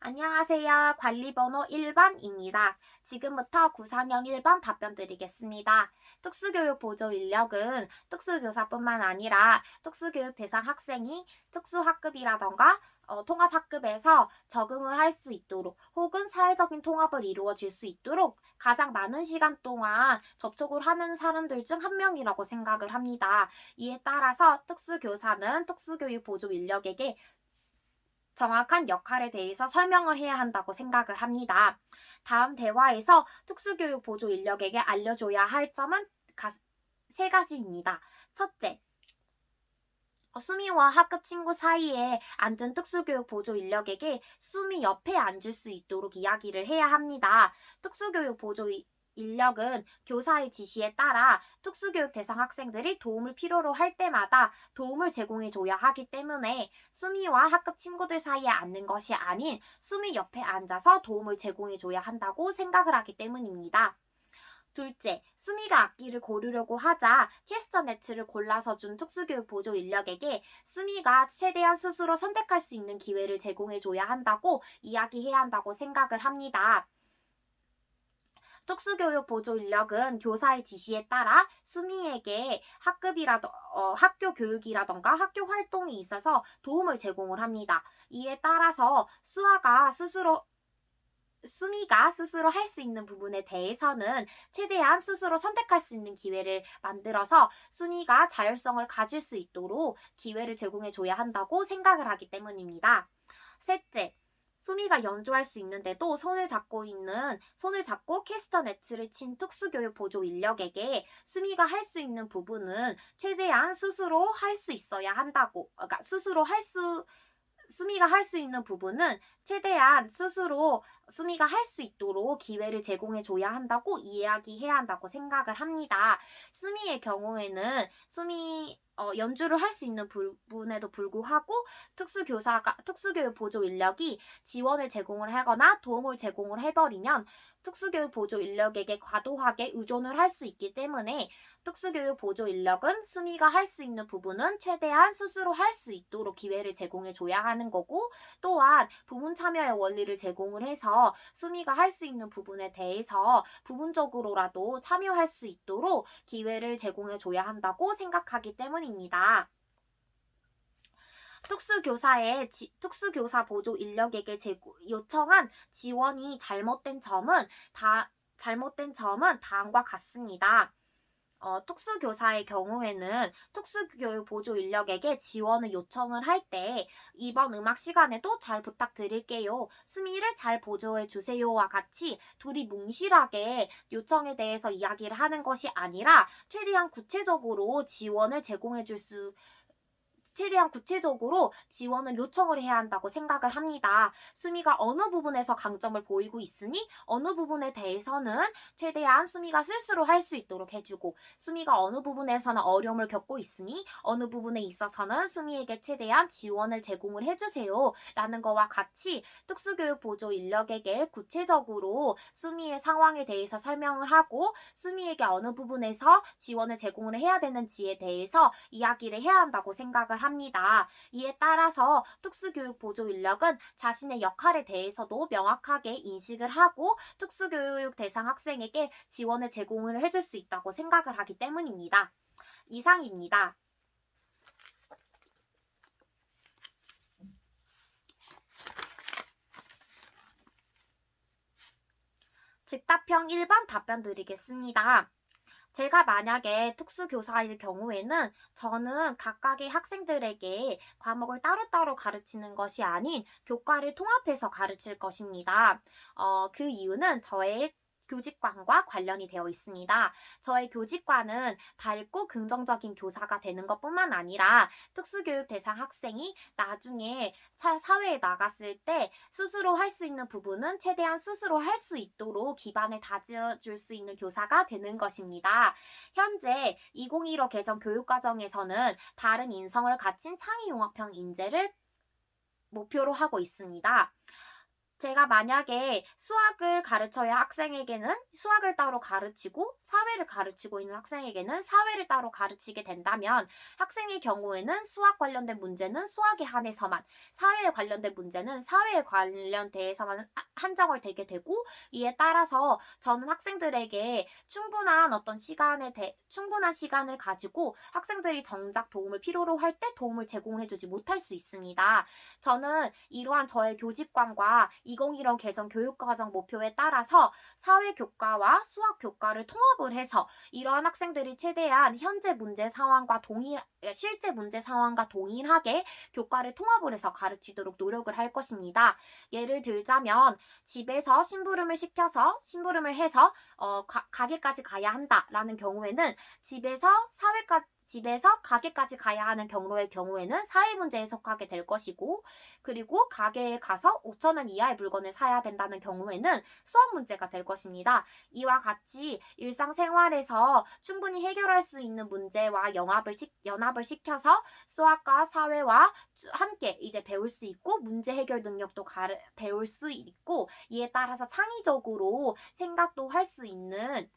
안녕하세요. 관리번호 1번입니다. 지금부터 구상형 1번 답변 드리겠습니다. 특수교육 보조 인력은 특수교사뿐만 아니라 특수교육 대상 학생이 특수학급이라던가 통합학급에서 적응을 할 수 있도록 혹은 사회적인 통합을 이루어질 수 있도록 가장 많은 시간 동안 접촉을 하는 사람들 중 한 명이라고 생각을 합니다. 이에 따라서 특수교사는 특수교육 보조 인력에게 정확한 역할에 대해서 설명을 해야 한다고 생각을 합니다. 다음 대화에서 특수교육 보조 인력에게 알려줘야 할 점은 세 가지입니다. 첫째, 수미와 학급 친구 사이에 앉은 특수교육 보조 인력에게 수미 옆에 앉을 수 있도록 이야기를 해야 합니다. 특수교육 보조 인력은 교사의 지시에 따라 특수교육 대상 학생들이 도움을 필요로 할 때마다 도움을 제공해 줘야 하기 때문에 수미와 학급 친구들 사이에 앉는 것이 아닌 수미 옆에 앉아서 도움을 제공해 줘야 한다고 생각을 하기 때문입니다. 둘째, 수미가 악기를 고르려고 하자 캐스터네츠를 골라서 준 특수교육 보조 인력에게 수미가 최대한 스스로 선택할 수 있는 기회를 제공해 줘야 한다고 이야기해야 한다고 생각을 합니다. 특수교육 보조 인력은 교사의 지시에 따라 수미에게 학교 교육이라던가 학교 활동이 있어서 도움을 제공을 합니다. 이에 따라서 수미가 스스로 할 수 있는 부분에 대해서는 최대한 스스로 선택할 수 있는 기회를 만들어서 수미가 자율성을 가질 수 있도록 기회를 제공해 줘야 한다고 생각을 하기 때문입니다. 셋째, 수미가 연주할 수 있는데도 손을 잡고 캐스터네츠를 친 특수교육 보조 인력에게 수미가 할 수 있는 부분은 최대한 스스로 할 수 있어야 한다고, 그러니까 수미가 할 수 있는 부분은 최대한 스스로 수미가 할 수 있도록 기회를 제공해 줘야 한다고 이야기해야 한다고 생각을 합니다. 수미의 경우에는 연주를 할 수 있는 부분에도 불구하고 특수교육 보조 인력이 지원을 제공을 하거나 도움을 제공을 해버리면 특수교육 보조 인력에게 과도하게 의존을 할 수 있기 때문에 특수교육 보조 인력은 수미가 할 수 있는 부분은 최대한 스스로 할 수 있도록 기회를 제공해 줘야 하는 거고, 또한 부분 참여의 원리를 제공을 해서 수미가 할 수 있는 부분에 대해서 부분적으로라도 참여할 수 있도록 기회를 제공해 줘야 한다고 생각하기 때문입니다. 특수교사 보조 인력에게 요청한 지원이 잘못된 점은 다음과 같습니다. 특수교사의 경우에는 특수교육 보조 인력에게 지원을 요청을 할 때 이번 음악 시간에도 잘 부탁드릴게요. 수미를 잘 보조해 주세요와 같이 둘이 뭉실하게 요청에 대해서 이야기를 하는 것이 아니라 최대한 구체적으로 지원을 요청을 해야 한다고 생각을 합니다. 수미가 어느 부분에서 강점을 보이고 있으니 어느 부분에 대해서는 최대한 수미가 스스로 할 수 있도록 해주고, 수미가 어느 부분에서는 어려움을 겪고 있으니 어느 부분에 있어서는 수미에게 최대한 지원을 제공을 해주세요 라는 거와 같이 특수교육 보조 인력에게 구체적으로 수미의 상황에 대해서 설명을 하고 수미에게 어느 부분에서 지원을 제공을 해야 되는지에 대해서 이야기를 해야 한다고 생각을 합니다. 이에 따라서 특수교육 보조 인력은 자신의 역할에 대해서도 명확하게 인식을 하고 특수교육 대상 학생에게 지원을 제공을 해줄 수 있다고 생각을 하기 때문입니다. 이상입니다. 즉답형 1번 답변 드리겠습니다. 제가 만약에 특수교사일 경우에는 저는 각각의 학생들에게 과목을 따로따로 가르치는 것이 아닌 교과를 통합해서 가르칠 것입니다. 그 이유는 저의 교직관과 관련이 되어 있습니다. 저의 교직관은 밝고 긍정적인 교사가 되는 것뿐만 아니라 특수교육 대상 학생이 나중에 사회에 나갔을 때 스스로 할 수 있는 부분은 최대한 스스로 할 수 있도록 기반을 다져줄 수 있는 교사가 되는 것입니다. 현재 2015 개정 교육과정에서는 바른 인성을 갖춘 창의융합형 인재를 목표로 하고 있습니다. 제가 만약에 수학을 가르쳐야 학생에게는 수학을 따로 가르치고 사회를 가르치고 있는 학생에게는 사회를 따로 가르치게 된다면 학생의 경우에는 수학 관련된 문제는 수학에 한해서만 사회에 관련된 문제는 사회에 관련돼서만 한정을 되게 되고 이에 따라서 저는 학생들에게 충분한 시간을 가지고 학생들이 정작 도움을 필요로 할 때 도움을 제공해주지 못할 수 있습니다. 저는 이러한 저의 교집관과 2015 개정 교육과정 목표에 따라서 사회교과와 수학교과를 통합을 해서 이러한 학생들이 최대한 실제 문제 상황과 동일하게 교과를 통합을 해서 가르치도록 노력을 할 것입니다. 예를 들자면 집에서 심부름을 해서 가게까지 가야 한다라는 경우에는 집에서 가게까지 가야 하는 경로의 경우에는 사회문제 해석하게 될 것이고 그리고 가게에 가서 5,000원 이하의 물건을 사야 된다는 경우에는 수학 문제가 될 것입니다. 이와 같이 일상생활에서 충분히 해결할 수 있는 문제와 연합을 시켜서 수학과 사회와 함께 이제 배울 수 있고 문제 해결 능력도 배울 수 있고 이에 따라서 창의적으로 생각도 할 수 있는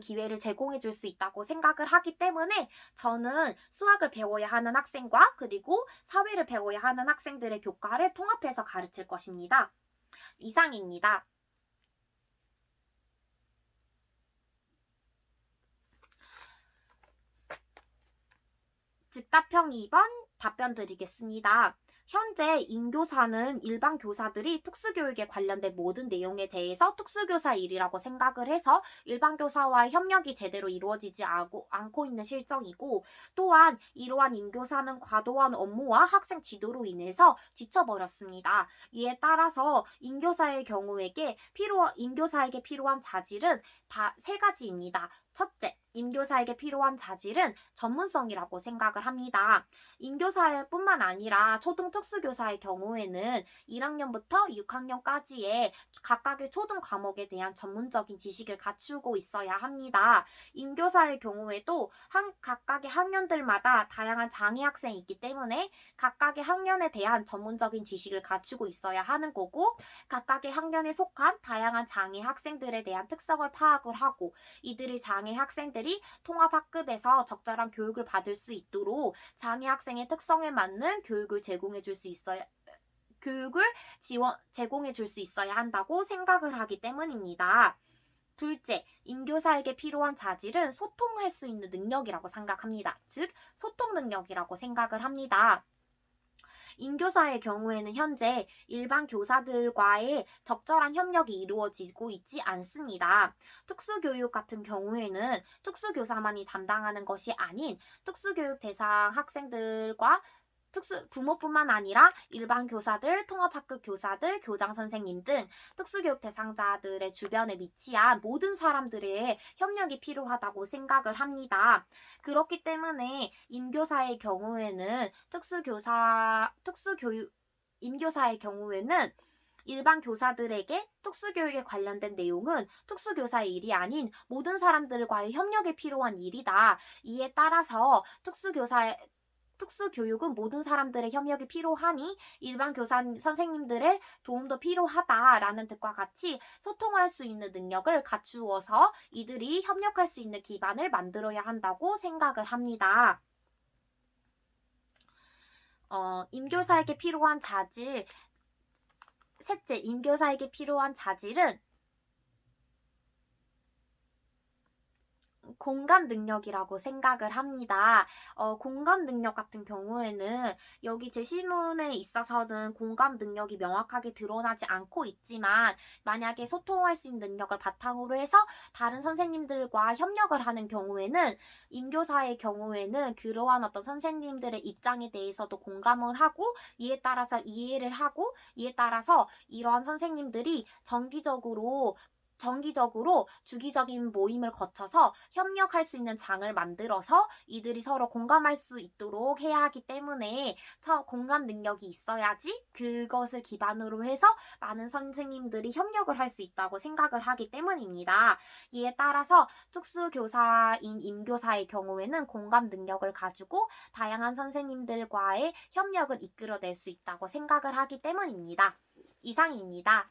기회를 제공해 줄 수 있다고 생각을 하기 때문에 저는 수학을 배워야 하는 학생과 그리고 사회를 배워야 하는 학생들의 교과를 통합해서 가르칠 것입니다. 이상입니다. 즉답형 2번 답변 드리겠습니다. 현재 임교사는 일반 교사들이 특수교육에 관련된 모든 내용에 대해서 특수교사 일이라고 생각을 해서 일반 교사와의 협력이 제대로 이루어지지 않고 있는 실정이고 또한 이러한 임교사는 과도한 업무와 학생 지도로 인해서 지쳐버렸습니다. 이에 따라서 임교사에게 필요한 자질은 다 세 가지입니다. 첫째, 임교사에게 필요한 자질은 전문성이라고 생각을 합니다. 임교사뿐만 아니라 초등 특수교사의 경우에는 1학년부터 6학년까지의 각각의 초등 과목에 대한 전문적인 지식을 갖추고 있어야 합니다. 임교사의 경우에도 각각의 학년들마다 다양한 장애 학생이 있기 때문에 각각의 학년에 대한 전문적인 지식을 갖추고 있어야 하는 거고 각각의 학년에 속한 다양한 장애 학생들에 대한 특성을 파악을 하고 이들의 장애 학생들이 통합학급에서 적절한 교육을 받을 수 있도록 장애 학생의 특성에 맞는 교육을 제공해 줄 수 있어야 한다고 생각을 하기 때문입니다. 둘째, 임교사에게 필요한 자질은 소통할 수 있는 능력이라고 생각합니다. 즉, 소통 능력이라고 생각을 합니다. 임교사의 경우에는 현재 일반 교사들과의 적절한 협력이 이루어지고 있지 않습니다. 특수교육 같은 경우에는 특수교사만이 담당하는 것이 아닌 특수교육 대상 학생들과 부모뿐만 아니라 일반 교사들, 통합학급 교사들, 교장 선생님 등 특수교육 대상자들의 주변에 위치한 모든 사람들의 협력이 필요하다고 생각을 합니다. 그렇기 때문에 임교사의 경우에는 일반 교사들에게 특수교육에 관련된 내용은 특수교사의 일이 아닌 모든 사람들과의 협력이 필요한 일이다. 이에 따라서 특수교육은 모든 사람들의 협력이 필요하니 일반 교사 선생님들의 도움도 필요하다라는 뜻과 같이 소통할 수 있는 능력을 갖추어서 이들이 협력할 수 있는 기반을 만들어야 한다고 생각을 합니다. 임교사에게 필요한 자질, 셋째, 임교사에게 필요한 자질은 공감 능력이라고 생각을 합니다. 공감 능력 같은 경우에는 여기 제시문에 있어서는 공감 능력이 명확하게 드러나지 않고 있지만 만약에 소통할 수 있는 능력을 바탕으로 해서 다른 선생님들과 협력을 하는 경우에는 임교사의 경우에는 그러한 어떤 선생님들의 입장에 대해서도 공감을 하고 이에 따라서 이해를 하고 이에 따라서 이러한 선생님들이 정기적으로 정기적으로 주기적인 모임을 거쳐서 협력할 수 있는 장을 만들어서 이들이 서로 공감할 수 있도록 해야 하기 때문에 공감 능력이 있어야지 그것을 기반으로 해서 많은 선생님들이 협력을 할 수 있다고 생각을 하기 때문입니다. 이에 따라서 특수교사인 임교사의 경우에는 공감 능력을 가지고 다양한 선생님들과의 협력을 이끌어낼 수 있다고 생각을 하기 때문입니다. 이상입니다.